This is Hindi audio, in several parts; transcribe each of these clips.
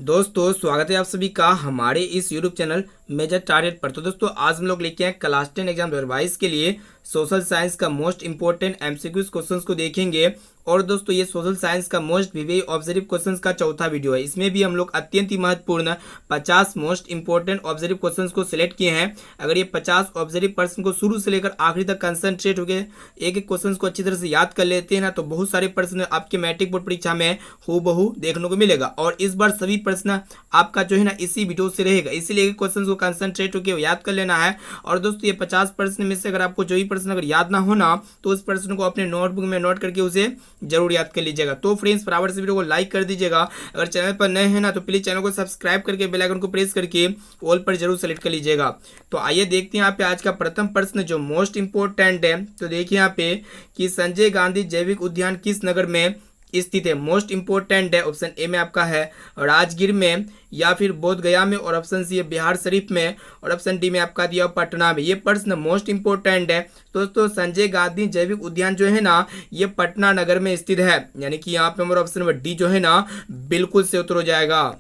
दोस्तों स्वागत है आप सभी का हमारे इस YouTube चैनल मेजर टारगेट पर। तो दोस्तों आज हम लोग लेके आए क्लास 10 एग्जाम 2022 के लिए सोशल साइंस का मोस्ट इंपॉर्टेंट एमसीक्यूज क्वेश्चंस को देखेंगे। और दोस्तों ये सोशल साइंस का मोस्ट विवेक ऑब्जर्व क्वेश्चंस का चौथा वीडियो है। इसमें भी हम लोग अत्यंत ही महत्वपूर्ण 50 मोस्ट इंपॉर्टेंट ऑब्जर्व क्वेश्चंस को सिलेक्ट किए हैं। अगर ये 50 ऑब्जर्व पर्सन को शुरू से लेकर आखिरी तक कंसंट्रेट होकर एक एक क्वेश्चन को अच्छी तरह से याद कर लेते हैं ना, तो बहुत सारे प्रश्न आपके मैट्रिक बोर्ड परीक्षा में हूबहू देखने को मिलेगा। और इस बार सभी प्रश्न आपका जो है ना इसी वीडियो से रहेगा, इसीलिए क्वेश्चन को कंसंट्रेट होकर याद कर लेना है। और दोस्तों ये 50 प्रश्न में से अगर आपको जो भी प्रश्न अगर याद ना होना तो उस प्रश्न को अपने नोटबुक में नोट करके उसे जरूर याद कर लीजिएगा। तो फ्रेंड्स फटाफट से वीडियो को लाइक कर दीजिएगा। अगर चैनल पर नए हैं ना तो प्लीज चैनल को सब्सक्राइब करके बेल आइकन को प्रेस करके ऑल पर जरूर सेलेक्ट कर लीजिएगा। तो आइए देखते हैं यहाँ पे आज का प्रथम प्रश्न जो मोस्ट इंपोर्टेंट है। तो देखिए यहाँ पे कि संजय गांधी जैविक उद्यान किस नगर में स्थित है। मोस्ट इंपोर्टेंट है। ऑप्शन ए में आपका है राजगीर में, या फिर बोध गया में, और ऑप्शन सी है बिहार शरीफ में, और ऑप्शन डी में आपका दिया पटना में। ये प्रश्न मोस्ट इंपोर्टेंट है। दोस्तों संजय गांधी जैविक उद्यान जो है ना ये पटना नगर में स्थित है, यानी कि यहाँ पे हमारा ऑप्शन नंबर डी जो है ना बिल्कुल से उत्तर हो जाएगा।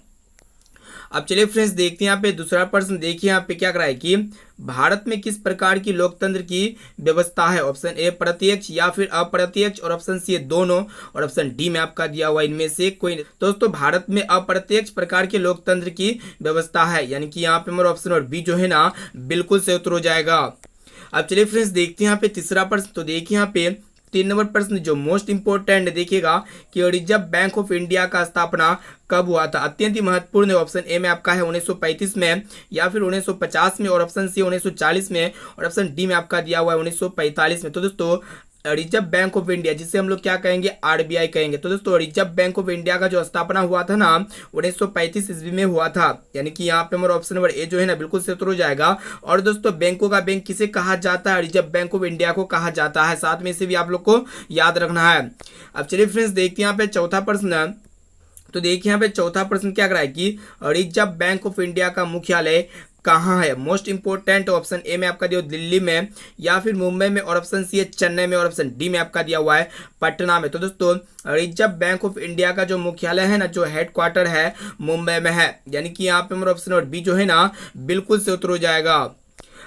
अब चलिए फ्रेंड्स देखते हैं यहाँ पे दूसरा प्रश्न। देखिए यहाँ पे क्या करा है कि भारत में किस प्रकार की लोकतंत्र की व्यवस्था है। ऑप्शन ए प्रत्यक्ष या फिर अप्रत्यक्ष, और ऑप्शन सी दोनों, और ऑप्शन डी में आपका दिया हुआ इनमें से कोई नहीं। दोस्तों भारत में अप्रत्यक्ष प्रकार के लोकतंत्र की व्यवस्था है, यानी कि यहाँ पे हमारा ऑप्शन और बी जो है ना बिल्कुल से उत्तर हो जाएगा। अब चलिए फ्रेंड्स देखते हैं यहाँ पे तीसरा प्रश्न। तो देखिए यहाँ पे 3 नंबर प्रश्न जो मोस्ट इंपोर्टेंट है। देखिएगा कि रिजर्व बैंक ऑफ इंडिया का स्थापना कब हुआ था। अत्यंत ही महत्वपूर्ण है। ऑप्शन ए में आपका है 1935 में, या फिर 1950 में, और ऑप्शन सी 1940 में, और ऑप्शन डी में आपका दिया हुआ है 1945 में। तो दोस्तों रिजर्व बैंक ऑफ इंडिया जिसे हम लोग क्या कहेंगे आरबीआई कहेंगे। तो दोस्तों रिजर्व बैंक ऑफ इंडिया का जो स्थापना हुआ था ना 1935 ईस्वी में हुआ था, यानी कि यहाँ पे हमारा ऑप्शन नंबर ए जो है ना बिल्कुल से उत्तर हो जाएगा। और दोस्तों बैंकों का बैंक किसे कहा जाता है, रिजर्व बैंक ऑफ इंडिया को कहा जाता है। साथ में इसे भी आप लोग को याद रखना है। अब चलिए फ्रेंड्स देखते हैं यहाँ पे चौथा प्रश्न। तो देखिए यहाँ पे चौथा प्रश्न क्या करा है कि रिजर्व बैंक ऑफ इंडिया का मुख्यालय कहाँ है। मोस्ट इंपोर्टेंट ऑप्शन ए में आपका दिया दिल्ली में, या फिर मुंबई में, और ऑप्शन सी है चेन्नई में, और ऑप्शन डी में आपका दिया हुआ है पटना में। तो दोस्तों रिजर्व बैंक ऑफ इंडिया का जो मुख्यालय है ना जो हेडक्वार्टर है मुंबई में है, यानी कि यहाँ पे हमारा ऑप्शन और बी जो है ना बिल्कुल से उत्तर हो जाएगा।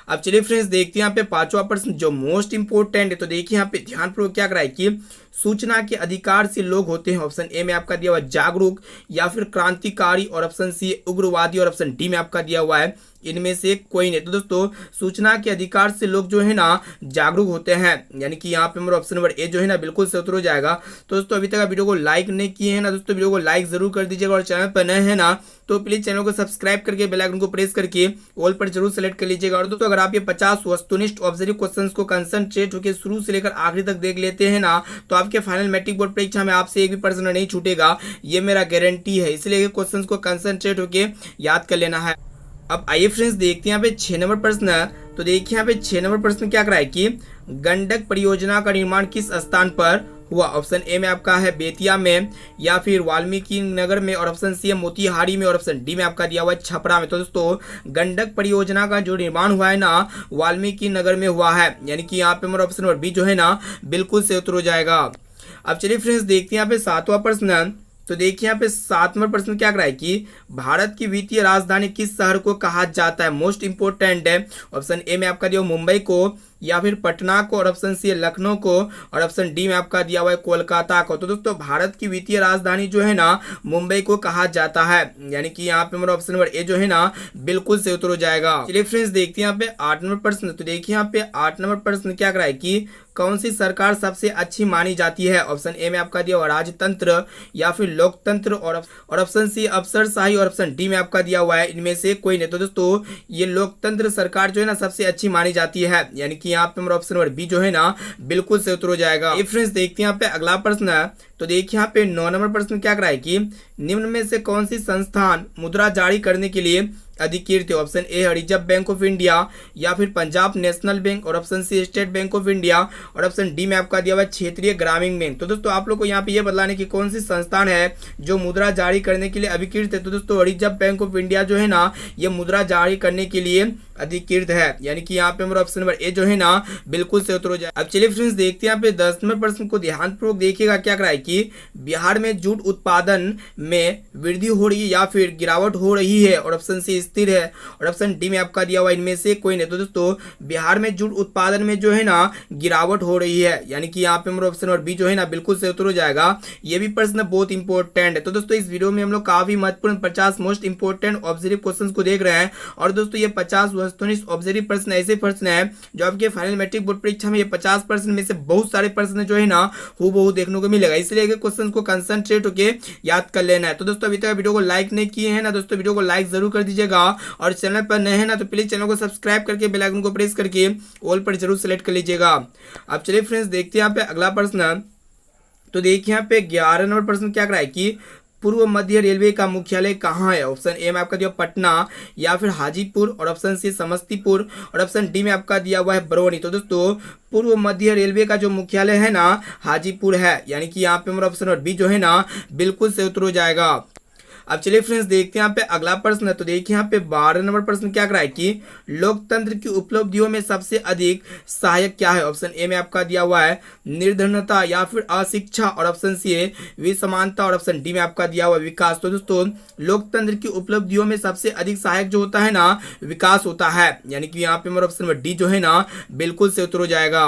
अब चलिए फ्रेंड्स देखते हैं यहाँ पे पांचवा प्रश्न जो मोस्ट इंपोर्टेंट है। तो देखिए यहाँ पे ध्यानपूर्वक क्या कराए कि सूचना के अधिकार से लोग होते हैं। ऑप्शन ए में आपका दिया हुआ जागरूक, या फिर क्रांतिकारी, और ऑप्शन सी उग्रवादी, और ऑप्शन डी में आपका दिया हुआ है इनमें से कोई नहीं। तो दोस्तों सूचना के अधिकार से लोग जो है ना जागरूक होते हैं, यानी कि यहाँ पे हमारा ऑप्शन नंबर ए जो है ना बिल्कुल से उत्तर हो जाएगा। तो दोस्तों अभी तक आप वीडियो को लाइक नहीं किए हैं ना दोस्तों वीडियो को लाइक जरूर कर दीजिएगा। और चैनल पर नए हैं ना तो प्लीज चैनल को सब्सक्राइब करके बेल आइकन को प्रेस करके ऑल पर जरूर सेलेक्ट कर लीजिएगा। और दोस्तों अगर आप ये 50 वस्तुनिष्ठ ऑब्जर्व क्वेश्चन को कंसंट्रेट होकर शुरू से लेकर आखिरी तक देख लेते हैं ना तो आपके फाइनल मैट्रिक बोर्ड परीक्षा में आपसे एक भी प्रश्न नहीं छूटेगा, ये मेरा गारंटी है। इसलिए क्वेश्चन को कंसंट्रेट होकर याद कर लेना है। अब आइए फ्रेंड्स देखते हैं यहाँ पे 6 नंबर प्रश्न। तो देखिए यहाँ पे 6 नंबर प्रश्न क्या कराए कि गंडक परियोजना का निर्माण किस स्थान पर हुआ। ऑप्शन ए में आपका है बेतिया में, या फिर वाल्मीकि नगर में, और ऑप्शन सी है मोतिहारी में, और ऑप्शन डी में आपका दिया हुआ है छपरा में। तो दोस्तों गंडक परियोजना का जो निर्माण हुआ है ना वाल्मीकि नगर में हुआ है, यानी कि यहाँ पे हमारा ऑप्शन नंबर बी जो है ना बिल्कुल से उत्तर हो जाएगा। अब चलिए फ्रेंड्स देखते हैं यहाँ पे 7वां प्रश्न। तो देखिए यहाँ पे 7वां प्रश्न क्या कराए कि भारत की वित्तीय राजधानी किस शहर को कहा जाता है। मोस्ट इंपोर्टेंट है। ऑप्शन ए में आपका दिया मुंबई को, या फिर पटना को, और ऑप्शन सी है लखनऊ को, और ऑप्शन डी में आपका दिया हुआ है कोलकाता को। तो दोस्तों भारत की वित्तीय राजधानी जो है ना मुंबई को कहा जाता है, यानी कि यहाँ पे हमारा ऑप्शन नंबर ए जो है ना बिल्कुल से उत्तर हो जाएगा। चलिए फ्रेंड्स देखते हैं यहाँ पे 8 नंबर प्रश्न। तो देखिए यहाँ पे 8 नंबर प्रश्न क्या कराए कि कौन सी सरकार सबसे अच्छी मानी जाती है। ऑप्शन ए में आपका दिया हुआ राजतंत्र, या फिर लोकतंत्र, और ऑप्शन सी अफसरशाही, और ऑप्शन डी में आपका दिया हुआ है इनमें से कोई नहीं। तो दोस्तों ये लोकतंत्र सरकार जो है ना सबसे अच्छी मानी जाती है, यानी कि यहाँ पे हमारा ऑप्शन नंबर बी जो है ना बिल्कुल से उत्तर हो जाएगा। ये फ्रेंड्स देखते हैं यहाँ पे अगला प्रश्न है। तो देखिए यहाँ पे 9 नंबर प्रश्न क्या कराए कि निम्न में से कौन सी संस्थान मुद्रा जारी करने के लिए अधिकृत है? ऑप्शन ए है रिजर्व बैंक ऑफ इंडिया, या फिर पंजाब नेशनल बैंक, और option C State Bank of India, और ऑप्शन डी में आपका दिया हुआ है क्षेत्रीय ग्रामीण बैंक। तो दोस्तों आप लोग को यहाँ पे ये बदलाने की कौन सी संस्थान है जो मुद्रा जारी करने के लिए अधिकृत है? तो दोस्तों रिजर्व बैंक ऑफ इंडिया जो है ना, ये मुद्रा जारी करने के लिए अधिकृत है, यानी कि यहाँ पे हमारा ऑप्शन नंबर ए जो है ना बिल्कुल से उत्तर हो जाए। अब चलिए फ्रेंड्स देखते हैं यहाँ पे 10 नंबर प्रश्न को ध्यानपूर्वक देखिएगा। क्या कराए कि बिहार में जूट उत्पादन में वृद्धि हो रही है या फिर गिरावट हो रही है, और ऑप्शन सी स्थिर है, और ऑप्शन डी में आपका दिया हुआ इनमें से कोई नहीं। तो दोस्तों बिहार में जूट उत्पादन में जो है ना गिरावट हो रही है, यानी कि यहाँ पे हमारा ऑप्शन नंबर बी जो है ना बिल्कुल से उत्तर हो जाएगा। ये भी प्रश्न बहुत इंपॉर्टेंट है। तो दोस्तों इस वीडियो में हम लोग काफी महत्वपूर्ण 50 मोस्ट इंपॉर्टेंट ऑब्जर्व क्वेश्चन को देख रहे हैं, और दोस्तों ये 50 वस्तुनिष्ठ ऑब्जर्व प्रश्न ऐसे प्रश्न है जो आपके फाइनल मैट्रिक बोर्ड परीक्षा में ये 50% में से बहुत सारे प्रश्न जो है ना हूबहू देखने को मिलेगा, इसलिए क्वेश्चन को कंसंट्रेट होकर याद कर लेना है। तो दोस्तों अभी तक वीडियो को लाइक नहीं किए हैं ना दोस्तों, वीडियो को लाइक जरूर कर दीजिएगा, और चैनल पर नए हैं ना तो प्लीज चैनल को सब्सक्राइब करके बेल आइकन को प्रेस करके ऑल पर जरूर सेलेक्ट कर लीजिएगा। अब चलिए फ्रेंड्स देखते हैं यहाँ पे अगला प्रश्न। तो देखिए यहाँ पे 11 नंबर प्रश्न क्या कराए कि पूर्व मध्य रेलवे का मुख्यालय कहाँ है? ऑप्शन ए में आपका दिया पटना, या फिर हाजीपुर, और ऑप्शन सी समस्तीपुर, और ऑप्शन डी में आपका दिया हुआ है बरौनी। तो दोस्तों पूर्व मध्य रेलवे का जो मुख्यालय है ना हाजीपुर है, यानी कि यहाँ पे हमारा ऑप्शन नंबर बी जो है ना बिल्कुल से उत्तर हो जाएगा। अब चलिए फ्रेंड्स देखते हैं यहाँ पे अगला प्रश्न। तो देखिए यहाँ पे 12 नंबर प्रश्न क्या कराए कि लोकतंत्र की उपलब्धियों में सबसे अधिक सहायक क्या है? ऑप्शन ए में आपका दिया हुआ है निर्धनता, या फिर अशिक्षा, और ऑप्शन सी है विसमानता, और ऑप्शन डी में आपका दिया हुआ है विकास। तो दोस्तों लोकतंत्र की उपलब्धियों में सबसे अधिक सहायक जो होता है ना विकास होता है, यानी कि यहाँ पे हमारा ऑप्शन नंबर डी जो है ना बिल्कुल से उत्तर हो जाएगा।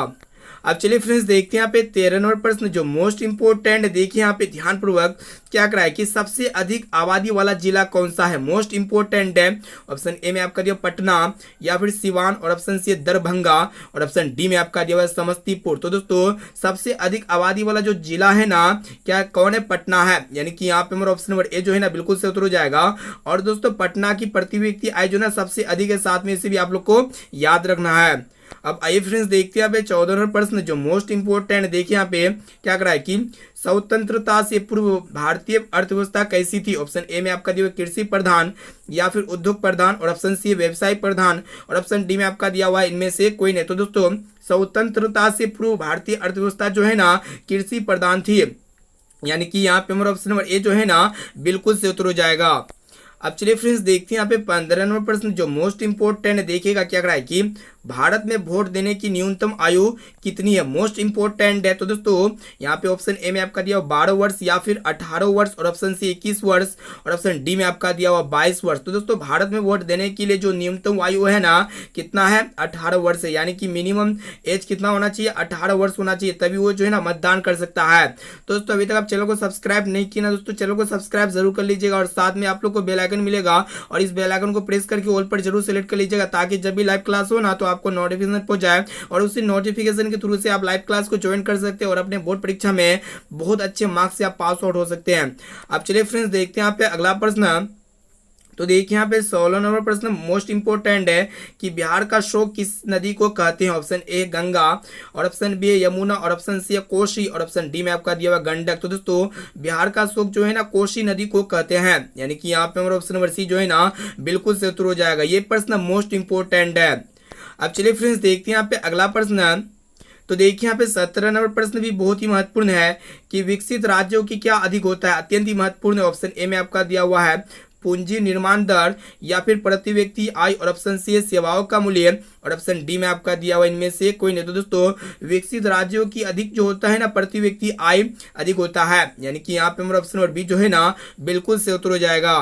अब चलिए फ्रेंड्स देखते हैं यहाँ पे 13 नंबर प्रश्न जो मोस्ट इंपोर्टेंट, देखिए यहाँ पे ध्यानपूर्वक क्या कराए कि सबसे अधिक आबादी वाला जिला कौन सा है? मोस्ट इंपोर्टेंट है। ऑप्शन ए में आपका दिया पटना, या फिर सिवान, और ऑप्शन सी दरभंगा, और ऑप्शन डी में आपका दिया हुआ समस्तीपुर। तो दोस्तों सबसे अधिक आबादी वाला जो जिला है ना क्या कौन है? पटना है, यानी कि यहाँ पे हमारा ऑप्शन नंबर ए जो है ना बिल्कुल से उत्तर हो जाएगा। और दोस्तों पटना की प्रति व्यक्ति आय जो ना सबसे अधिक है, साथ में इसे भी आप लोग को याद रखना है। अब आइए फ्रेंड्स देखते हैं यहाँ पे 14 नंबर प्रश्न जो मोस्ट इंपोर्टेंट, देखिए यहाँ पे क्या कराए कि स्वतंत्रता से पूर्व भारतीय अर्थव्यवस्था कैसी थी? ऑप्शन ए में आपका दिया कृषि प्रधान, या फिर उद्योग प्रधान, और ऑप्शन सी व्यवसाय प्रधान, और ऑप्शन डी में आपका दिया हुआ है इनमें से कोई नहीं। तो दोस्तों स्वतंत्रता से पूर्व भारतीय अर्थव्यवस्था जो है ना कृषि प्रधान थी, यानी कि यहाँ पे हमारा ऑप्शन नंबर ए जो है ना बिल्कुल से उत्तर हो जाएगा। अब चलिए फ्रेंड्स देखते हैं यहाँ पे 15 नंबर प्रश्न जो मोस्ट इंपोर्टेंट है, देखिएगा क्या कराए कि भारत में वोट देने की न्यूनतम आयु कितनी है? मोस्ट इंपोर्टेंट है। तो दोस्तों यहाँ पे ऑप्शन ए में आपका दिया हुआ 12 वर्ष, या फिर 18 वर्ष, और ऑप्शन सी 21 वर्ष, और ऑप्शन डी में आपका दिया हुआ 22 वर्ष। तो दोस्तों भारत में वोट देने के लिए जो न्यूनतम आयु है ना कितना है? 18 वर्ष है, यानी कि मिनिमम एज कितना होना चाहिए? 18 वर्ष होना चाहिए, तभी वो जो है ना मतदान कर सकता है। तो दोस्तों अभी तक आप चैनल को सब्सक्राइब नहीं किया ना दोस्तों, चैनल को सब्सक्राइब जरूर कर लीजिएगा, और साथ में आप लोग को बेल आइकन मिलेगा, और इस बेल आइकन को प्रेस करके ऑल पर जरूर सेलेक्ट कर लीजिएगा, ताकि जब भी लाइव क्लास हो ना तो आपको नोटिफिकेशन पहुंच जाए, और उसी नोटिफिकेशन के थ्रू से आप लाइव क्लास को ज्वाइन कर सकते हैं, और अपने बोर्ड परीक्षा में बहुत अच्छे मार्क्स से आप पास आउट हो सकते हैं। अब चलिए फ्रेंड्स देखते हैं यहाँ पे अगला प्रश्न। तो देखिए यहाँ पे 16 नंबर प्रश्न मोस्ट इंपोर्टेंट है कि बिहार का शोक किस नदी को कहते हैं? ऑप्शन ए गंगा, और ऑप्शन बी यमुना, और ऑप्शन सी कोसी, और ऑप्शन डी में आपका दिया हुआ गंडक। तो दोस्तों बिहार का शोक जो है ना कोसी नदी को कहते हैं, यानी कि यहाँ पे हमारा ऑप्शन नंबर सी जो है ना बिल्कुल से उत्तर हो जाएगा। ये प्रश्न मोस्ट इंपोर्टेंट है। अब चलिए फ्रेंड्स देखते हैं यहाँ पे अगला प्रश्न। तो देखिए यहाँ पे 17 नंबर प्रश्न भी बहुत ही महत्वपूर्ण है कि विकसित राज्यों की क्या अधिक होता है? अत्यंत ही महत्वपूर्ण है। ऑप्शन ए में आपका दिया हुआ है पूंजी निर्माण दर, या फिर प्रति व्यक्ति आय, और ऑप्शन सी सेवाओं का मूल्य, और ऑप्शन डी में आपका दिया हुआ इनमें से कोई नहीं। तो दोस्तों विकसित राज्यों की अधिक जो होता है ना प्रति व्यक्ति आय अधिक होता है, यानी कि यहाँ पे हमारा ऑप्शन नंबर बी जो है ना बिल्कुल से उत्तर हो जाएगा।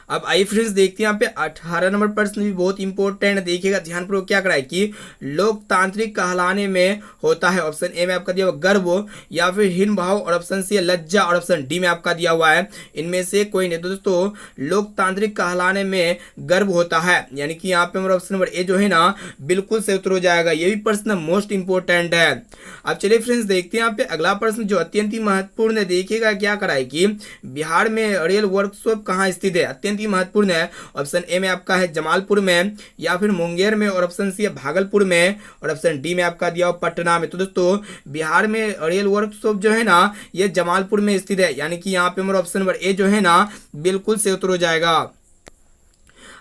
अब आइए फ्रेंड्स देखते हैं यहाँ पे 18 नंबर प्रश्न भी बहुत इंपॉर्टेंट, देखिएगा ध्यानपूर्वक क्या कराए कि लोकतांत्रिक कहलाने में होता है? ऑप्शन ए में आपका दिया हुआ गर्व, या फिर हीन भाव, और ऑप्शन सी लज्जा, और ऑप्शन डी में आपका दिया हुआ है इनमें से कोई नहीं। तो दोस्तों लोकतांत्रिक कहलाने में गर्व होता है, यानी कि यहाँ पे हमारा ऑप्शन नंबर ए जो है ना बिल्कुल से उत्तर हो जाएगा। ये भी प्रश्न मोस्ट इंपोर्टेंट है। अब चलिए फ्रेंड्स देखते हैं यहाँ पे अगला प्रश्न जो अत्यंत ही महत्वपूर्ण है, देखिएगा क्या कराए कि बिहार में रेल वर्कशॉप कहाँ स्थित है? अत्यंत महत्वपूर्ण है। ऑप्शन ए में आपका है जमालपुर में, या फिर मुंगेर में, और ऑप्शन सी है भागलपुर में, और ऑप्शन डी में आपका दिया हुआ पटना में। तो दोस्तों बिहार में रेल वर्कशॉप जो है ना ये जमालपुर में स्थित है, यानी कि यहाँ पे हमारा ऑप्शन नंबर ए जो है ना बिल्कुल से उत्तर हो जाएगा।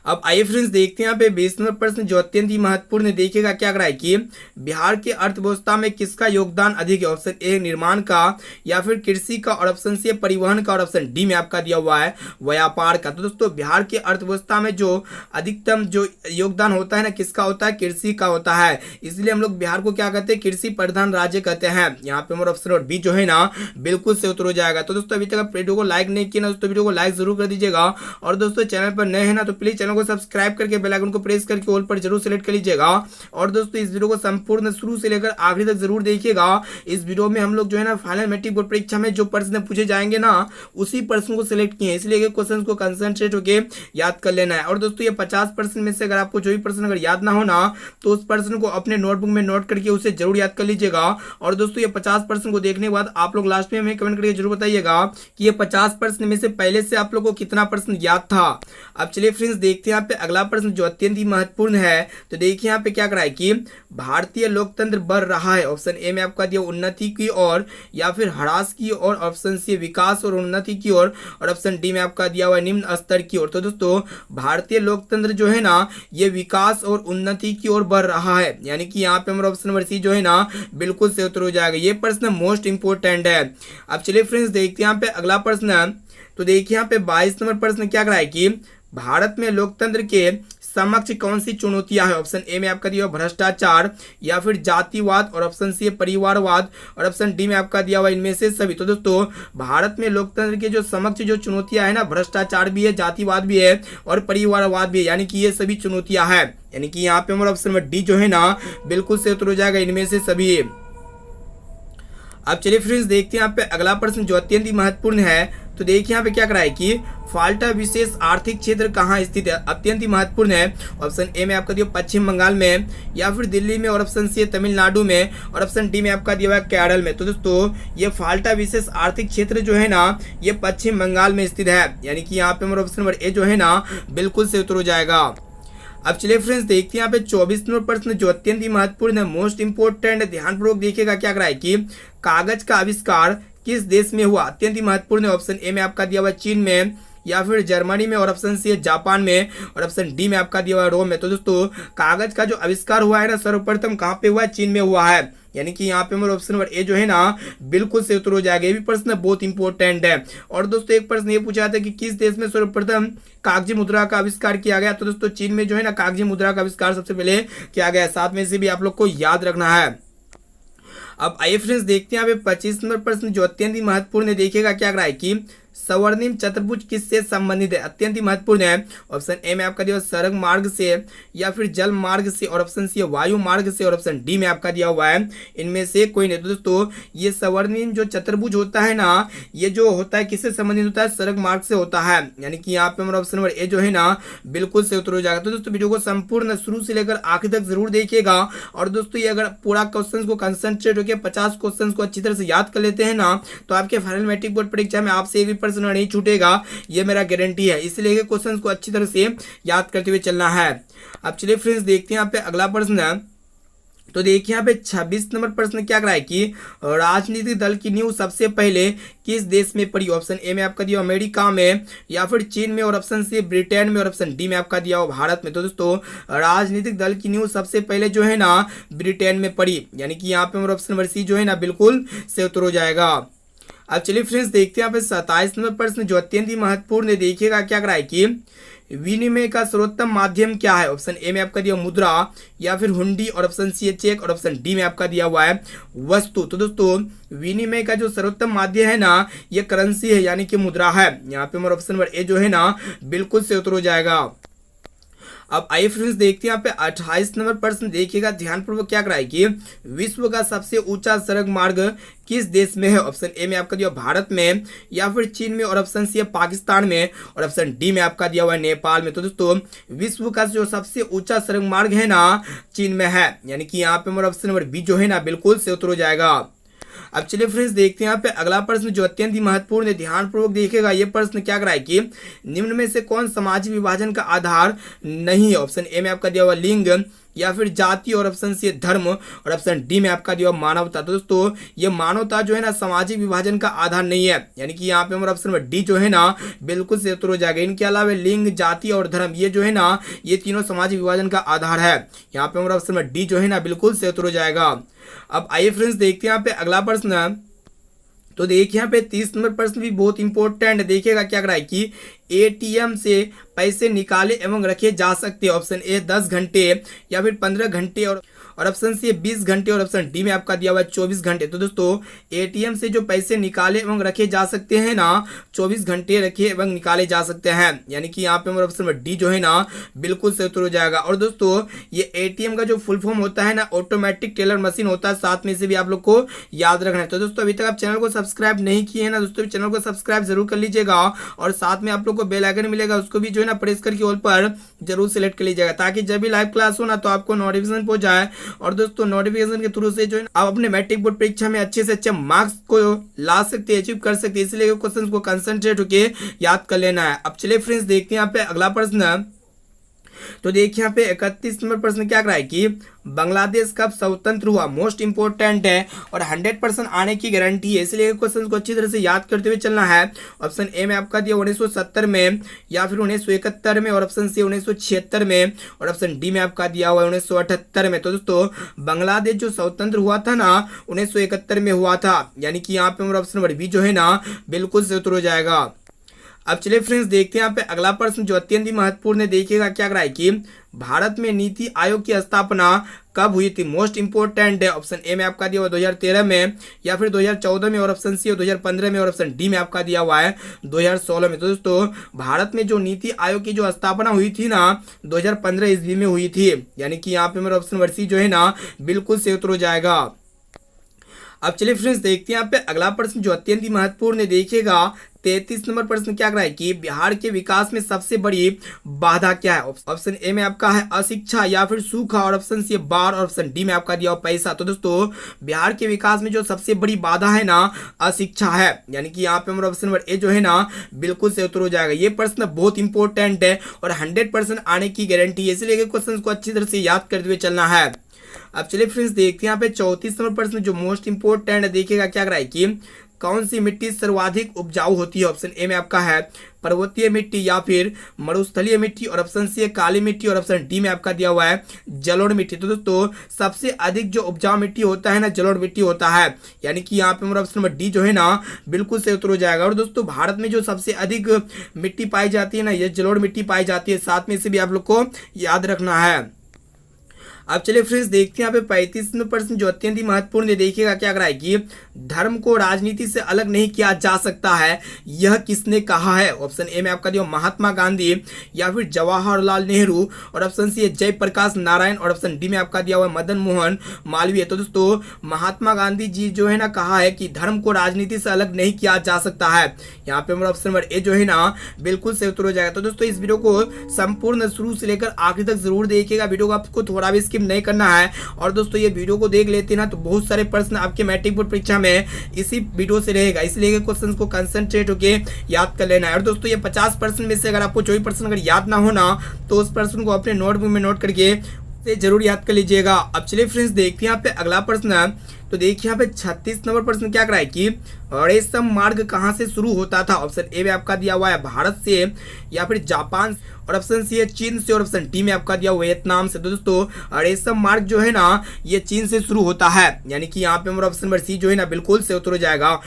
अब आइए फ्रेंड्स देखते हैं यहाँ पे 20 नंबर प्रश्न जो अत्यंत ही महत्वपूर्ण है। देखिएगा क्या करा है कि बिहार की अर्थव्यवस्था में किसका योगदान अधिक है। ऑप्शन ए निर्माण का, या फिर कृषि का, और ऑप्शन सी परिवहन का, और ऑप्शन डी में आपका दिया हुआ है व्यापार का। तो दोस्तों बिहार की अर्थव्यवस्था में जो अधिकतम जो योगदान होता है ना, किसका होता है, कृषि का होता है। इसलिए हम लोग बिहार को क्या कहते हैं, कृषि प्रधान राज्य कहते हैं। यहाँ पे हमारा ऑप्शन और बी जो है ना बिल्कुल से उत्तर हो जाएगा। तो दोस्तों अभी तक आप वीडियो को लाइक नहीं किया ना दोस्तों, वीडियो को लाइक जरूर कर दीजिएगा। और दोस्तों चैनल पर नए हैं ना तो प्लीज चैनल को सब्सक्राइब करके बेल आइकन को प्रेस करके ऑल पर जरूर सेलेक्ट कर लीजिएगा। और दोस्तों इस वीडियो को संपूर्ण शुरू से लेकर आखिरी तक जरूर देखिएगा। इस वीडियो में हम लोग जो है ना फाइनल मैट्रिक बोर्ड परीक्षा में जो प्रश्न पूछे जाएंगे ना उसी प्रश्न को सिलेक्ट किए, इसलिए क्वेश्चन को कंसंट्रेट होकर याद कर लेना है। और दोस्तों ये 50% में से अगर आपको जो भी प्रश्न अगर याद ना हो ना तो उस प्रश्न को अपने नोटबुक में नोट करके उसे जरूर याद कर लीजिएगा। और दोस्तों ये 50% को देखने के बाद आप लोग लास्ट में हमें कमेंट करके जरूर बताइएगा कि ये 50% में से पहले से आप लोग को कितना प्रश्न याद था। अब चलिए फ्रेंड्स देखते हैं यहाँ पे अगला प्रश्न जो अत्यंत ही महत्वपूर्ण है। तो देखिए यहाँ पे क्या करा है कि भारतीय लोकतंत्र बढ़ रहा है। ऑप्शन ए में आपका दिया उन्नति की ओर, या फिर ह्रास की ओर, ऑप्शन सी विकास और उन्नति की ओर, और ऑप्शन डी में आपका दिया हुआ निम्न स्तर की ओर। तो दोस्तों भारतीय लोकतंत्र जो है ना ये विकास और उन्नति की ओर बढ़ रहा है, यानी कि यहाँ पे हमारा ऑप्शन नंबर सी जो है ना बिल्कुल से उत्तर हो जाएगा। ये प्रश्न मोस्ट इंपोर्टेंट है। अब चलिए फ्रेंड्स देखते हैं यहाँ पे अगला प्रश्न। तो देखिए यहाँ पे 22 नंबर प्रश्न क्या करा है कि भारत में लोकतंत्र के समक्ष कौन सी चुनौतियां है। ऑप्शन ए में आपका दिया हुआ भ्रष्टाचार, या फिर जातिवाद, और ऑप्शन सी परिवारवाद, और ऑप्शन डी में आपका दिया हुआ इनमें से सभी। तो दोस्तों भारत में लोकतंत्र के जो समक्ष जो चुनौतियां है ना, भ्रष्टाचार भी है, जातिवाद भी है और परिवारवाद भी है, यानी कि ये सभी चुनौतियां है। यानी कि यहाँ पे हमारा ऑप्शन नंबर डी जो है ना बिल्कुल से उत्तर हो जाएगा इनमें से सभी। अब चलिए फ्रेंड्स देखते हैं यहाँ पे अगला प्रश्न जो अत्यंत ही महत्वपूर्ण है। तो देखिए यहाँ पे क्या करा है कि फाल्टा विशेष आर्थिक क्षेत्र कहाँ स्थित है। अत्यंत ही महत्वपूर्ण है। ऑप्शन ए में आपका दिया पश्चिम बंगाल में, या फिर दिल्ली में, और ऑप्शन सी तमिलनाडु में, और ऑप्शन डी में आपका दिया हुआ है केरल में। तो दोस्तों ये फाल्टा विशेष आर्थिक क्षेत्र जो है ना ये पश्चिम बंगाल में स्थित है, यानी कि यहाँ पे हमारा ऑप्शन नंबर ए जो है ना बिल्कुल से उत्तर हो जाएगा। अब चलिए फ्रेंड्स देखते हैं यहाँ पे 24 नंबर प्रश्न जो अत्यंत ही महत्वपूर्ण है, मोस्ट इंपोर्टेंट है। ध्यानपूर्वक देखिएगा क्या करा है कि कागज का आविष्कार किस देश में हुआ। अत्यंत ही महत्वपूर्ण है। ऑप्शन ए में आपका दिया हुआ चीन में, या फिर जर्मनी में, और ऑप्शन सी जापान में, और ऑप्शन डी में आपका दिया हुआ रोम में। तो दोस्तों कागज का जो आविष्कार हुआ है ना सर्वप्रथम कहाँ पे हुआ है, चीन में हुआ है, यानी कि यहाँ पे हमारा ऑप्शन नंबर ए जो है ना बिल्कुल से उत्तर हो जाएगा। ये भी प्रश्न बहुत इंपॉर्टेंट है। और दोस्तों एक प्रश्न ये पूछा था कि किस देश में सर्वप्रथम कागजी मुद्रा का आविष्कार किया गया। तो दोस्तों चीन में जो है ना कागजी मुद्रा का आविष्कार सबसे पहले किया गया। साथ में से भी आप लोग को याद रखना है। अब आइए फ्रेंड्स देखते हैं यहाँ पे 25 नंबर प्रश्न जो अत्यंत ही महत्वपूर्ण है। देखिएगा क्या करा है कि स्वर्णिम चतुर्भुज किससे संबंधित है। अत्यंत ही महत्वपूर्ण है। ऑप्शन ए में आपका दिया हुआ सड़क मार्ग से, या फिर जल मार्ग से, और ऑप्शन सी वायु मार्ग से, और ऑप्शन डी में आपका दिया हुआ है इनमें से कोई नहीं। तो दोस्तों ये स्वर्णिम जो चतुर्भुज होता है ना ये जो होता है किससे संबंधित होता है, सड़क मार्ग से होता है, यानी कि यहाँ पे हमारा ऑप्शन नंबर ए जो है ना बिल्कुल से उत्तर हो जाएगा। तो दोस्तों वीडियो को संपूर्ण शुरू से लेकर आखिर तक जरूर देखिएगा। और दोस्तों ये अगर पूरा क्वेश्चन को कंसंट्रेट होकर 50 क्वेश्चन को अच्छी तरह से याद कर लेते हैं ना तो आपके फाइनल मैट्रिक बोर्ड परीक्षा में आपसे एक भी प्रश्न नहीं छूटेगा, ये मेरा गारंटी है। इसलिए क्वेश्चंस को अच्छी तरह से याद करते हुए चलना है। अब चलिए फ्रेंड्स देखते हैं यहाँ पे अगला प्रश्न। तो देखिए यहाँ पे 26 नंबर प्रश्न क्या करा है कि राजनीतिक दल की नींव सबसे पहले किस देश में पड़ी। ऑप्शन ए में आपका दिया अमेरिका में, या फिर चीन में, और ऑप्शन सी ब्रिटेन में, और ऑप्शन डी में आपका दिया हो भारत में। तो दोस्तों राजनीतिक दल की नींव सबसे पहले जो है ना ब्रिटेन में पड़ी, यानी कि यहाँ पे हमारा ऑप्शन नंबर सी जो है ना बिल्कुल से उत्तर हो जाएगा। अब चलिए फ्रेंड्स देखते हैं यहाँ पे 27 नंबर प्रश्न जो अत्यंत ही महत्वपूर्ण है। देखिएगा क्या करा है कि विनिमय का सर्वोत्तम माध्यम क्या है। ऑप्शन ए में आपका दिया मुद्रा, या फिर हुंडी, और ऑप्शन सी चेक, और ऑप्शन डी में आपका दिया हुआ है वस्तु। तो दोस्तों विनिमय का जो सर्वोत्तम माध्यम है ना ये करेंसी है, यानी कि मुद्रा है। यहाँ पे हमारा ऑप्शन नंबर ए जो है ना बिल्कुल से उत्तर हो जाएगा। अब आइए फ्रेंड्स देखते हैं यहाँ पे 28 नंबर प्रश्न। देखिएगा ध्यानपूर्वक क्या कराए कि विश्व का सबसे ऊंचा सड़क मार्ग किस देश में है। ऑप्शन ए में आपका दिया भारत में, या फिर चीन में, और ऑप्शन सी है पाकिस्तान में, और ऑप्शन डी में आपका दिया हुआ है नेपाल में। तो दोस्तों विश्व का जो सबसे ऊंचा सड़क मार्ग है ना चीन में है, यानी कि यहाँ पे हमारा ऑप्शन नंबर बी जो है ना बिल्कुल से उत्तर हो जाएगा। अब चलिए फ्रेंड्स देखते हैं यहाँ पे अगला प्रश्न जो अत्यंत ही महत्वपूर्ण है। ध्यानपूर्वक देखिएगा ये प्रश्न क्या कराए कि निम्न में से कौन सामाजिक विभाजन का आधार नहीं है। ऑप्शन ए में आपका दिया हुआ लिंग, या फिर जाति और ऑप्शन सी धर्म और ऑप्शन डी में आपका दिया मानवता। तो दोस्तों ये मानवता जो है ना सामाजिक विभाजन का आधार नहीं है, यानी कि यहाँ पे हमारा ऑप्शन नंबर डी जो है ना बिल्कुल से उत्तर हो जाएगा। इनके अलावा लिंग, जाति और धर्म ये जो है ना ये तीनों सामाजिक विभाजन का आधार है। यहाँ पे हमारा ऑप्शन नंबर डी जो है ना बिल्कुल से उत्तर हो जाएगा। अब आइए फ्रेंड्स देखते हैं यहाँ पे अगला प्रश्न। तो देखिए यहाँ पे 30 नंबर प्रश्न भी बहुत इंपॉर्टेंट है। देखिएगा क्या करा है कि एटीएम से पैसे निकाले एवं रखे जा सकते हैं। ऑप्शन ए 10 घंटे या फिर 15 घंटे और ऑप्शन सी 20 घंटे और ऑप्शन डी में आपका दिया हुआ है 24 घंटे। तो दोस्तों एटीएम से जो पैसे निकाले एवं रखे जा सकते हैं ना 24 घंटे रखे एवं निकाले जा सकते हैं, यानी कि यहाँ पे हमारा ऑप्शन नंबर डी जो है ना बिल्कुल सही उत्तर हो जाएगा। और दोस्तों ये एटीएम का जो फुल फॉर्म होता है ना ऑटोमेटिक टेलर मशीन होता है, साथ में से भी आप लोग को याद रखना है। तो दोस्तों अभी तक आप चैनल को सब्सक्राइब नहीं किए हैं ना दोस्तों, चैनल को सब्सक्राइब जरूर कर लीजिएगा और साथ में आप लोग को बेल आइकन मिलेगा उसको भी जो है ना प्रेस करके ऑल पर जरूर सिलेक्ट कर लीजिएगा, ताकि जब भी लाइव क्लास हो ना तो आपको नोटिफिकेशन पहुंच जाए। और दोस्तों नोटिफिकेशन के थ्रू से जो है आप अपने मैट्रिक बोर्ड परीक्षा में अच्छे से अच्छे मार्क्स को ला सकते हैं, अचीव कर सकते हैं। इसलिए क्वेश्चन को कंसंट्रेट होकर याद कर लेना है। अब चलिए फ्रेंड्स देखते हैं यहाँ पे अगला प्रश्न। तो देखिए यहाँ पे 31 नंबर प्रश्न क्या करा है कि बांग्लादेश कब स्वतंत्र हुआ। मोस्ट इंपोर्टेंट है और 100% आने की गारंटी है, इसलिए क्वेश्चन को अच्छी तरह से याद करते हुए चलना है। ऑप्शन ए में आपका दिया 1970 में या फिर 1971 में और ऑप्शन सी 1976 में और ऑप्शन डी में आपका दिया हुआ है 1978 में। तो दोस्तों बांग्लादेश जो स्वतंत्र हुआ था ना 1971 में हुआ था, यानी कि यहाँ पे हमारा ऑप्शन नंबर बी जो है ना बिल्कुल से उत्तर हो जाएगा। अब चलिए फ्रेंड्स देखते हैं यहाँ पे अगला प्रश्न जो अत्यंत ही महत्वपूर्ण है। देखिएगा क्या करा है कि भारत में नीति आयोग की स्थापना कब हुई थी। मोस्ट इंपोर्टेंट है। ऑप्शन ए में आपका दिया हुआ 2013 में या फिर 2014 में और ऑप्शन सी 2015 में और ऑप्शन डी में आपका दिया हुआ है 2016 में। तो दोस्तों भारत में जो नीति आयोग की जो स्थापना हुई थी ना 2015 ईस्वी में हुई थी, यानी कि यहाँ पे मेरा ऑप्शन नंबर सी जो है ना बिल्कुल से उत्तर हो जाएगा। अब चलिए फ्रेंड्स देखते हैं यहाँ पे अगला प्रश्न जो अत्यंत ही महत्वपूर्ण है। देखिएगा 33 नंबर प्रश्न क्या करा है कि बिहार के विकास में सबसे बड़ी बाधा क्या है। ऑप्शन ए में आपका है अशिक्षा या फिर सूखा और ऑप्शन सी बाढ़ और ऑप्शन डी में आपका दिया हुआ पैसा। तो दोस्तों बिहार के विकास में जो सबसे बड़ी बाधा है ना अशिक्षा है, यानी कि यहाँ पे हमारा ऑप्शन नंबर ए जो है ना बिल्कुल से उत्तर हो जाएगा। ये प्रश्न बहुत इंपॉर्टेंट है और 100% आने की गारंटी है, इसलिए क्वेश्चन को अच्छी तरह से याद करते हुए चलना है। अब चलिए फ्रेंड्स देखते हैं यहाँ पे 34 नंबर प्रश्न जो मोस्ट इंपोर्टेंट है। देखिएगा क्या करा है कि कौन सी मिट्टी सर्वाधिक उपजाऊ होती है। ऑप्शन ए में आपका है पर्वतीय मिट्टी या फिर मरुस्थलीय मिट्टी और ऑप्शन सी काली मिट्टी और ऑप्शन डी में आपका दिया हुआ है जलोढ़ मिट्टी। तो दोस्तों सबसे अधिक जो उपजाऊ मिट्टी होता है ना जलोढ़ मिट्टी होता है, यानी कि यहाँ पे हमारा ऑप्शन नंबर डी जो है ना बिल्कुल से उत्तर हो जाएगा। और दोस्तों भारत में जो सबसे अधिक मिट्टी पाई जाती है ना ये जलोढ़ मिट्टी पाई जाती है, साथ में से भी आप लोग को याद रखना है। अब चलिए फ्रेंड्स देखते हैं यहाँ पे 35% जो अत्यंत ही महत्वपूर्ण है। देखिएगा क्या करा है कि धर्म को राजनीति से अलग नहीं किया जा सकता है, यह किसने कहा है। ऑप्शन ए में आपका दिया महात्मा गांधी या फिर जवाहरलाल नेहरू और ऑप्शन सी जयप्रकाश नारायण और ऑप्शन डी में आपका दिया हुआ मदन मोहन मालवीय। तो दोस्तों महात्मा गांधी जी जो है ना कहा है कि धर्म को राजनीति से अलग नहीं किया जा सकता है, यहाँ पे हमारा ऑप्शन नंबर ए जो है ना बिल्कुल से उत्तर हो जाएगा। तो दोस्तों इस वीडियो को संपूर्ण शुरू से लेकर आखिर तक जरूर देखिएगा, वीडियो को आपको थोड़ा भी स्किप नहीं करना है। और दोस्तों ये वीडियो को देख लेते ना तो बहुत सारे प्रश्न आपके मैट्रिक बोर्ड परीक्षा में इसी वीडियो से रहेगा, इसलिए क्वेश्चन को कंसंट्रेट होके याद कर लेना है। और दोस्तों ये 50% में से अगर आपको 24% अगर याद ना होना तो उस प्रश्न को अपने नोटबुक में नोट करके से जरूर याद कर लीजिएगा। अब चलिए फ्रेंड्स देखते हैं यहाँ पे अगला प्रश्न। तो देखिए यहाँ पे 36 नंबर प्रश्न क्या करा है कि रेशम मार्ग कहाँ से शुरू होता था। ऑप्शन ए में आपका दिया हुआ है भारत से या फिर जापान और ऑप्शन सी है चीन से और ऑप्शन डी में आपका दिया हुआ वियतनाम से। तो दोस्तों रेशम मार्ग जो है ना ये चीन से शुरू होता है, यानी कि यहाँ पे हमारा ऑप्शन नंबर सी जो है ना बिल्कुल से उत्तर हो जाएगा।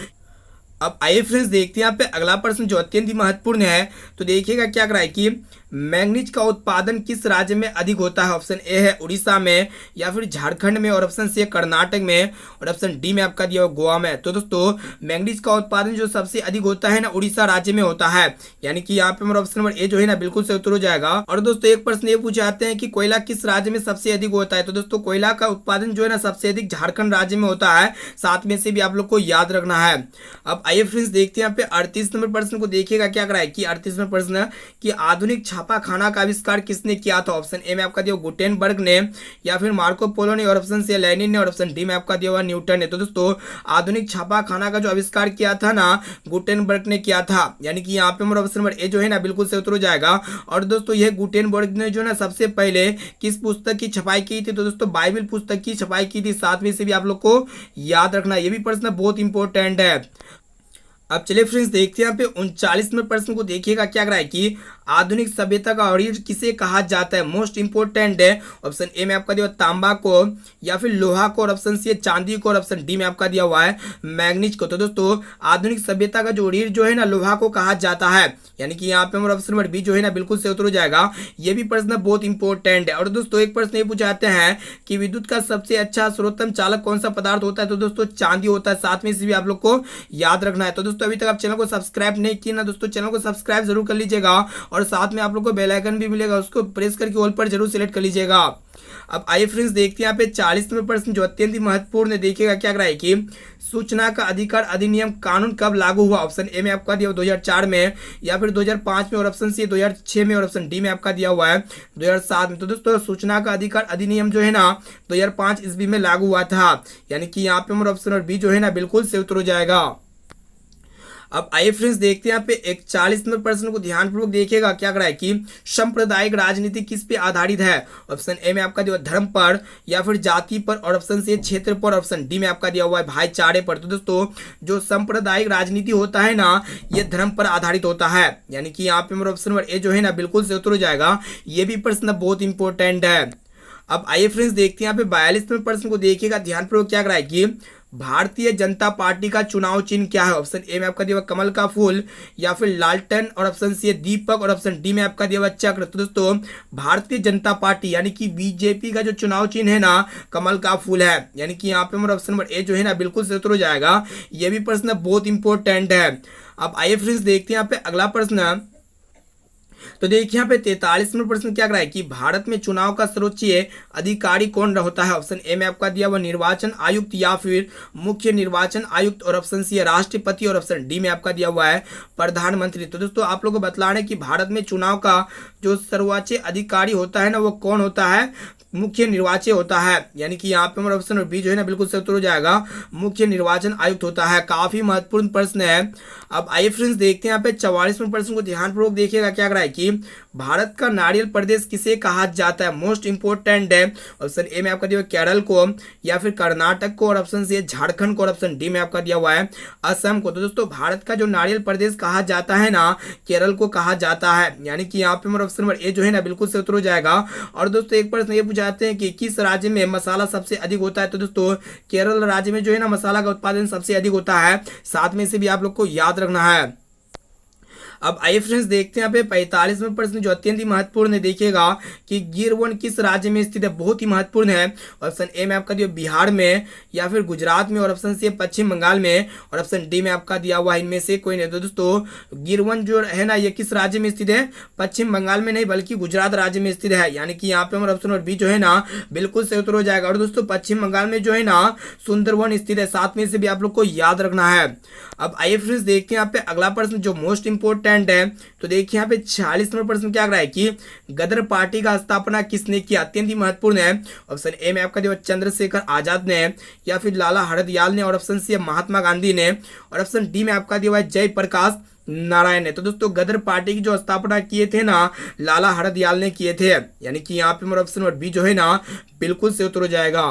अब आइए फ्रेंड्स देखते हैं यहाँ पे अगला प्रश्न जो अत्यंत ही महत्वपूर्ण है। तो देखिएगा क्या करा है कि मैंगनीज का उत्पादन किस राज्य में अधिक होता है। ऑप्शन ए है उड़ीसा में या फिर झारखंड में और ऑप्शन सी है कर्नाटक में और ऑप्शन डी में आपका दिया हुआ गोवा में। तो दोस्तों मैंगनीज का उत्पादन जो सबसे अधिक होता है ना उड़ीसा राज्य में होता है, यानी कि यहाँ पे हमारा ऑप्शन नंबर ए जो है ना बिल्कुल से उत्तर हो जाएगा। और दोस्तों एक प्रश्न ये पूछे जाते हैं कि कोयला किस राज्य में सबसे अधिक होता है। तो दोस्तों कोयला का उत्पादन जो है ना सबसे अधिक झारखंड राज्य में होता है, साथ में से भी आप लोग को याद रखना है। अब आइए फ्रेंड्स देखते हैं यहाँ पे 38 नंबर प्रश्न को देखिएगा क्या करा है कि 38 नंबर प्रश्न कि आधुनिक छापा खाना का आविष्कार किसने किया था। ऑप्शन ए में आपका दिया गुटेनबर्ग ने, या फिर मार्को पोलो ने, और ऑप्शन सी लेनिन ने, और ऑप्शन डी में आपका दिया हुआ न्यूटन ने। तो दोस्तों आधुनिक छापा खाना का जो आविष्कार किया था ना गुटेनबर्ग ने किया था, यानी कि यहाँ पे हमारा ऑप्शन नंबर ए जो है ना बिल्कुल से उत्तर हो जाएगा। और दोस्तों यह गुटेनबर्ग ने जो ना सबसे पहले किस पुस्तक की छपाई की थी, तो दोस्तों बाइबल पुस्तक की छपाई की थी। 7वीं से भी आप लोग को याद रखना, ये भी प्रश्न बहुत इंपॉर्टेंट है। अब चलिए फ्रेंड्स देखते हैं यहाँ पे 39 नंबर प्रश्न को देखिएगा क्या करा है कि आधुनिक सभ्यता का ओरिजिन किसे कहा जाता है। मोस्ट इंपोर्टेंट है। ऑप्शन ए में आपका दिया तांबा को, या फिर लोहा को, और ऑप्शन सी चांदी को, और ऑप्शन डी में आपका दिया हुआ है मैग्नीज को। तो दोस्तों आधुनिक सभ्यता का जो ओरिजिन जो है ना लोहा को कहा जाता है, यानी कि यहाँ पे हमारा ऑप्शन नंबर बी जो है ना बिल्कुल से उत्तर हो जाएगा। ये भी प्रश्न बहुत इंपॉर्टेंट है। और दोस्तों एक प्रश्न ये पूछाते हैं कि विद्युत का सबसे अच्छा सर्वोत्तम चालक कौन सा पदार्थ होता है, तो दोस्तों चांदी होता है। 7वीं से भी आप लोग को याद रखना है। तो दोस्तों अभी तक आप चैनल को सब्सक्राइब नहीं किए ना दोस्तों, चैनल को सब्सक्राइब जरूर कर लीजिएगा, और साथ में आप लोग को बेल आइकन भी मिलेगा, उसको प्रेस करके ऑल पर जरूर सिलेक्ट कर लीजिएगा। अब आइए फ्रेंड्स देखते हैं यहाँ पे 40 नंबर प्रश्न जो अत्यंत ही महत्वपूर्ण है। देखिएगा क्या करा है कि सूचना का अधिकार अधिनियम कानून कब लागू हुआ। ऑप्शन ए में आपका दिया 2004 में, या फिर 2005 में, और ऑप्शन सी 2006 में, और ऑप्शन डी में आपका दिया हुआ है 2007 में। तो दोस्तों सूचना का अधिकार अधिनियम जो है ना 2005 ईस्वी में लागू हुआ था, यानी कि यहाँ पे हमारा ऑप्शन और बी जो है ना बिल्कुल से उत्तर हो जाएगा। अब आइए फ्रेंड्स देखते हैं यहाँ पे 41 नंबर प्रश्न को ध्यानपूर्वक देखिएगा क्या करा है कि सांप्रदायिक राजनीति किस पे आधारित है। ऑप्शन ए में आपका दिया धर्म पर, या फिर जाति पर, और ऑप्शन सी क्षेत्र पर, ऑप्शन डी में आपका दिया हुआ है भाईचारे पर। तो दोस्तों जो सांप्रदायिक राजनीति होता है ना ये धर्म पर आधारित होता है, यानी कि यहाँ पे मेरा ऑप्शन नंबर ए जो है ना बिल्कुल से उत्तर हो जाएगा। ये भी प्रश्न बहुत इंपॉर्टेंट है। अब आइए फ्रेंड्स देखते हैं यहाँ पे 42 नंबर प्रश्न को देखिएगा ध्यानपूर्वक क्या करा है कि भारतीय जनता पार्टी का चुनाव चिन्ह क्या है। ऑप्शन ए में आपका दिया हुआ कमल का फूल, या फिर लालटेन, और ऑप्शन सी दीपक, और ऑप्शन डी में आपका दिया हुआ चक्र। तो दोस्तों भारतीय जनता पार्टी यानी कि बीजेपी का जो चुनाव चिन्ह है ना कमल का फूल है, यानी कि यहाँ पे हमारा ऑप्शन नंबर ए जो है ना बिल्कुल से उत्तर हो जाएगा। यह भी प्रश्न बहुत इंपॉर्टेंट है। अब आइए फ्रेंड्स देखते हैं यहाँ पे अगला प्रश्न। तो देखिए यहाँ पे 43 नंबर प्रश्न क्या करा है कि भारत में चुनाव का सर्वोच्च अधिकारी कौन होता है। ऑप्शन ए में आपका दिया हुआ निर्वाचन आयुक्त, या फिर मुख्य निर्वाचन आयुक्त, और ऑप्शन सी राष्ट्रपति, और ऑप्शन डी में आपका दिया हुआ है प्रधानमंत्री। तो दोस्तों आप लोगों को बतलाना है कि भारत में चुनाव का जो सर्वोच्च अधिकारी होता है ना वो कौन होता है, मुख्य निर्वाचन होता है, यानी कि यहाँ पे हमारा ऑप्शन बी जो है ना बिल्कुल से उत्तर हो जाएगा मुख्य निर्वाचन आयुक्त होता है। काफी महत्वपूर्ण प्रश्न है। अब आइए फ्रेंड्स देखते हैं यहाँ पे 44वें प्रश्न को ध्यानपूर्वक देखिएगा क्या करा है कि भारत का नारियल प्रदेश किसे कहा जाता है। मोस्ट इंपोर्टेंट है। ऑप्शन ए में आपका दिया हुआ केरल को, या फिर कर्नाटक को, और ऑप्शन सी झारखंड को, और ऑप्शन डी में आपका दिया हुआ है असम को। तो दोस्तों भारत का जो नारियल प्रदेश कहा जाता है ना केरल को कहा जाता है, यानी कि यहाँ पे हमारा ऑप्शन नंबर ए जो है ना बिल्कुल से उत्तर हो जाएगा। और दोस्तों एक प्रश्न ये पूछाते हैं कि किस राज्य में मसाला सबसे अधिक होता है। तो दोस्तों केरल राज्य में जो है ना मसाला का उत्पादन सबसे अधिक होता है। 7 में से भी आप लोग को याद रखना है। अब आइए फ्रेंड्स देखते हैं यहाँ पे 45वें प्रश्न जो अत्यंत ही महत्वपूर्ण है। देखिएगा कि गिर वन किस राज्य में स्थित है, बहुत ही महत्वपूर्ण है। ऑप्शन ए में आपका दिया बिहार में, या फिर गुजरात में, और ऑप्शन सी पश्चिम बंगाल में, और ऑप्शन डी में आपका दिया हुआ इनमें से कोई नहीं। तो दोस्तों गिर वन जो है ना ये किस राज्य में स्थित है, पश्चिम बंगाल में नहीं बल्कि गुजरात राज्य में स्थित है, यानी कि यहाँ पे हमारा ऑप्शन बी जो है ना बिल्कुल से उत्तर हो जाएगा। और दोस्तों पश्चिम बंगाल में जो है ना सुंदरवन स्थित है। 7 में से भी आप लोग को याद रखना है। अब आइए फ्रेंड्स देखते हैं यहाँ पे अगला प्रश्न जो मोस्ट इंपोर्टेंट है। तो देखिए यहाँ पे 46 नंबर प्रश्न क्या रहा है कि गदर पार्टी का स्थापना किसने किया, अत्यंत ही महत्वपूर्ण है। ऑप्शन ए में आपका दिया चंद्रशेखर आजाद ने, या फिर लाला हरदयाल ने, और ऑप्शन सी महात्मा गांधी ने, और ऑप्शन डी में आपका दिया हुआ है जयप्रकाश नारायण ने। तो दोस्तों गदर पार्टी की जो स्थापना किए थे ना लाला हरदयाल ने किए थे, यानी कि यहाँ पे मेरा ऑप्शन नंबर बी जो है ना बिल्कुल से उत्तर हो जाएगा।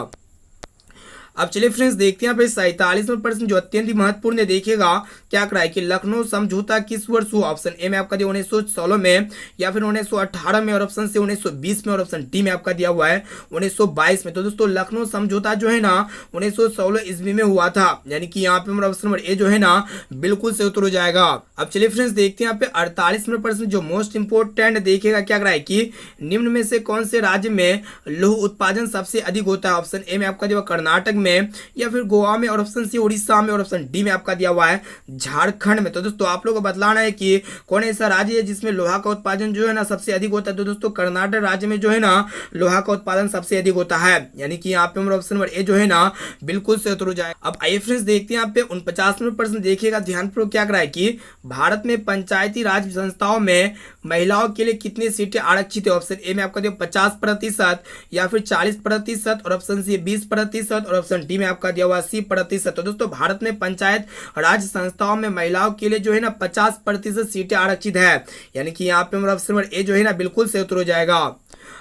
अब चलिए फ्रेंड्स देखते हैं यहाँ पे 47वें प्रश्न जो अत्यंत ही महत्वपूर्ण है। देखिएगा क्या करा है कि लखनऊ समझौता किस वर्ष हुआ। ऑप्शन ए में आपका दिया 1916 में, या फिर 1918 में, और ऑप्शन सी 1920 में, और ऑप्शन डी में आपका दिया हुआ है 1922 में। तो दोस्तों लखनऊ समझौता जो है ना 1916 ईस्वी में हुआ था, यानी कि यहाँ पे हमारा ऑप्शन नंबर ए जो है ना बिल्कुल से उत्तर हो जाएगा। अब चलिए फ्रेंड्स देखते हैं यहाँ पे 48वें प्रश्न जो मोस्ट इंपोर्टेंट। देखिएगा क्या करा है कि निम्न में से कौन से राज्य में लौह उत्पादन सबसे अधिक होता है। ऑप्शन ए में आपका दिया कर्नाटक में या फिर गोवा में और ऑप्शन सी उड़ीसा में और ऑप्शन डी में आपका दिया हुआ है झारखंड में। तो दोस्तों आप लोगों को बतलाना है कि कौन ऐसा राज्य है जिसमें लोहा का उत्पादन जो है ना सबसे अधिक होता है। तो दोस्तों कर्नाटक राज्य में जो है ना लोहा का उत्पादन सबसे अधिक होता है, यानी कि यहाँ पे हमारा ऑप्शन नंबर ए जो है ना बिल्कुल से उत्तर हो जाए। अब आइए फ्रेंड्स देखते हैं यहाँ पे 49वां प्रश्न देखिएगा ध्यानपूर्वक क्या कराए कि भारत में पंचायती राज संस्थाओं में महिलाओं के लिए कितनी सीटें आरक्षित है। ऑप्शन ए में आपका दिया 50% या फिर 40% और ऑप्शन सी 20% और ऑप्शन डी में आपका दिया हुआ 80%। तो दोस्तों भारत में पंचायत राज संस्थाओं में महिलाओं के लिए जो है ना 50% सीटें आरक्षित है, यानी कि यहाँ पे हमारा ऑप्शन नंबर ए जो है ना बिल्कुल से उत्तर हो जाएगा।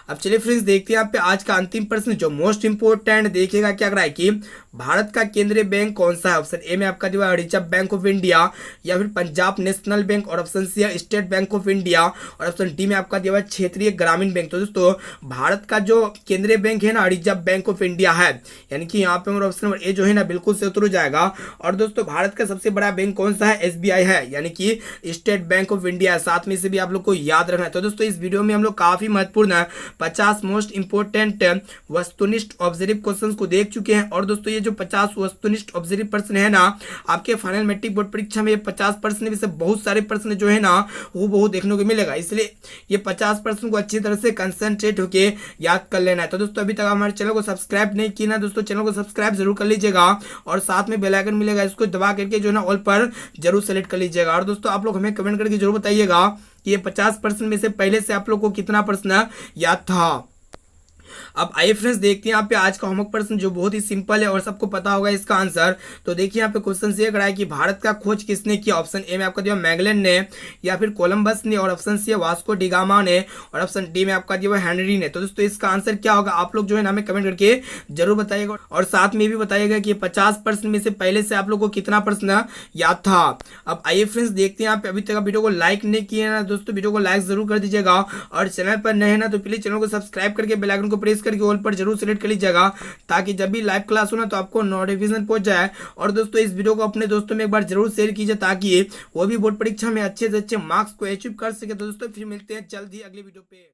अब चलिए फ्रेंड्स देखते हैं यहाँ पे आज का अंतिम प्रश्न जो मोस्ट इंपोर्टेंट देखिएगा क्या कर रहा है कि भारत का केंद्रीय बैंक कौन सा है। ऑप्शन ए में आपका दिया रिजर्व बैंक ऑफ इंडिया या फिर पंजाब नेशनल बैंक और ऑप्शन सी है स्टेट बैंक ऑफ इंडिया और ऑप्शन डी में आपका दिया क्षेत्रीय ग्रामीण बैंक। तो दोस्तों भारत का जो केंद्रीय बैंक है ना रिजर्व बैंक ऑफ इंडिया है, यानी कि यहाँ पे हमारा ऑप्शन नंबर ए जो है ना बिल्कुल से उत्तर हो जाएगा। और दोस्तों भारत का सबसे बड़ा बैंक कौन सा है, SBI है, यानी कि स्टेट बैंक ऑफ इंडिया है। साथ में से भी आप लोग को याद रखना है। तो दोस्तों इस वीडियो में हम लोग काफी महत्वपूर्ण 50 मोस्ट इंपोर्टेंट वस्तुनिष्ठ ऑब्जर्व क्वेश्चंस को देख चुके हैं। और दोस्तों ये जो 50 वस्तुनिष्ठ ऑब्जर्व प्रश्न है ना आपके फाइनल मैट्रिक बोर्ड परीक्षा में 50 प्रश्न में से बहुत सारे प्रश्न जो है ना वो बहुत देखने को मिलेगा, इसलिए ये 50 प्रश्न को अच्छी तरह से कंसंट्रेट होके याद कर लेना है। तो दोस्तों अभी तक हमारे चैनल को सब्सक्राइब नहीं किया ना दोस्तों चैनल को सब्सक्राइब जरूर कर लीजिएगा और साथ में बेल आइकन मिलेगा इसको दबा करके जो है ना ऑल पर जरूर सेलेक्ट कर लीजिएगा। और दोस्तों आप लोग हमें कमेंट करके जरूर बताइएगा कि ये 50 प्रश्न में से पहले से आप लोग को कितना प्रश्न याद था। अब आइए फ्रेंड्स देखते हैं यहाँ पे आज का होमवर्क प्रश्न जो बहुत ही सिंपल है और सबको पता होगा इसका आंसर। तो देखिए यहाँ पे क्वेश्चन ये करा है कि भारत का खोज किसने किया। ऑप्शन ए में आपका दिया मैगलन ने या फिर कोलंबस ने और ऑप्शन सी वास्को डिगामा ने और ऑप्शन डी में आपका दिया हेनरी ने। तो दोस्तों इसका आंसर क्या होगा आप लोग जो है ना हमें कमेंट करके जरूर बताइएगा और साथ में भी बताइएगा कि 50 प्रश्न में से पहले से आप लोग को कितना प्रश्न याद था। अब आइए फ्रेंड्स देखते हैं यहाँ पे अभी तक वीडियो को लाइक नहीं किया ना दोस्तों वीडियो को लाइक जरूर कर दीजिएगा और चैनल पर नए हैं ना तो प्लीज चैनल को सब्सक्राइब करके बेल आइकन को प्रेस करके ऑल पर जरूर सेलेक्ट कर लीजिएगा ताकि जब भी लाइव क्लास हो ना तो आपको नोटिफिकेशन पहुंच जाए। और दोस्तों इस वीडियो को अपने दोस्तों में एक बार जरूर शेयर कीजिए ताकि वो भी बोर्ड परीक्षा में अच्छे से अच्छे मार्क्स को अचीव कर सके। तो दोस्तों फिर मिलते हैं जल्द ही अगली वीडियो पे।